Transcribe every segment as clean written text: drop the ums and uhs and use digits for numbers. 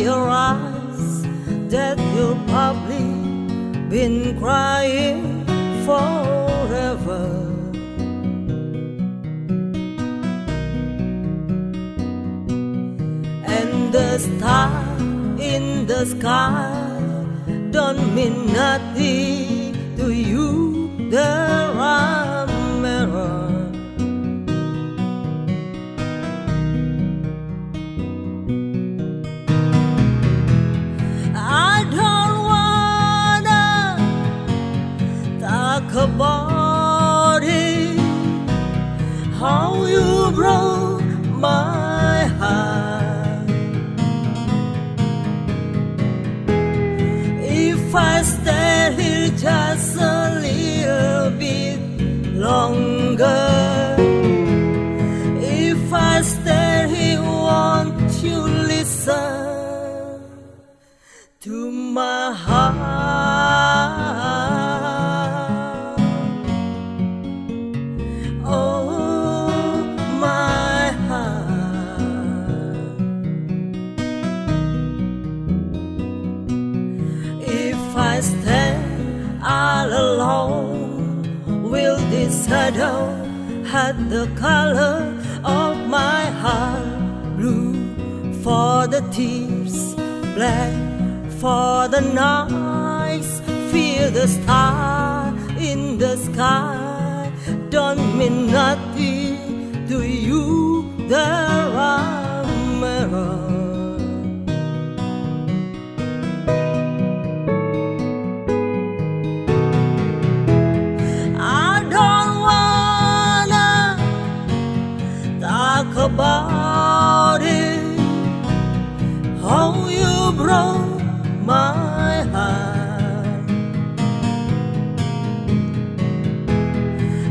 your eyes that you've probably been crying forever. And the star in the sky don't mean nothing to you. There are mirrors. About it, how you broke my heart. If I stay here just a little bit longer, if I stay here, won't you listen to my heart? If I stand all alone, will this shadow hide the color of my heart? Blue for the tears, black for the nights. Feel the star in the sky don't mean nothing to you. There are mirrors. About it, how you broke my heart.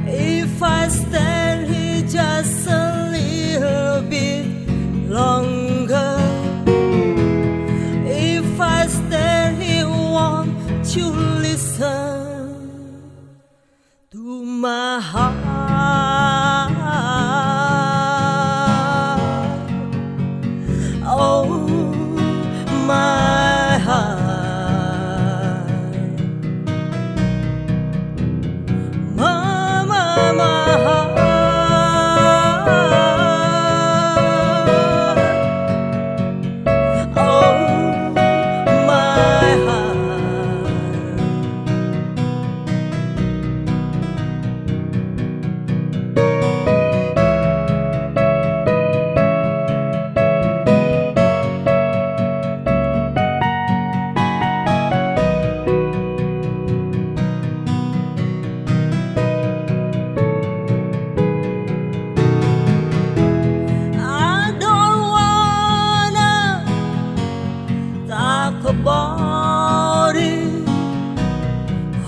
If I stay here just a little bit longer, if I stay here, won't you listen to my heart? Oh, my heart, my heart. Oh, my heart. About it,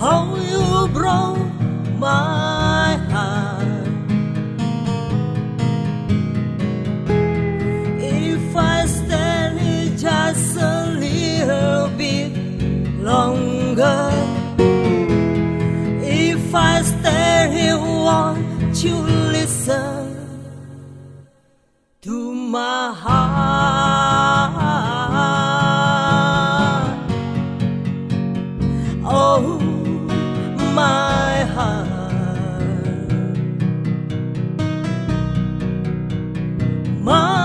how you broke my heart. If I stand here just a little bit longer, if I stay here, won't you listen to my heart? Oh, my heart, my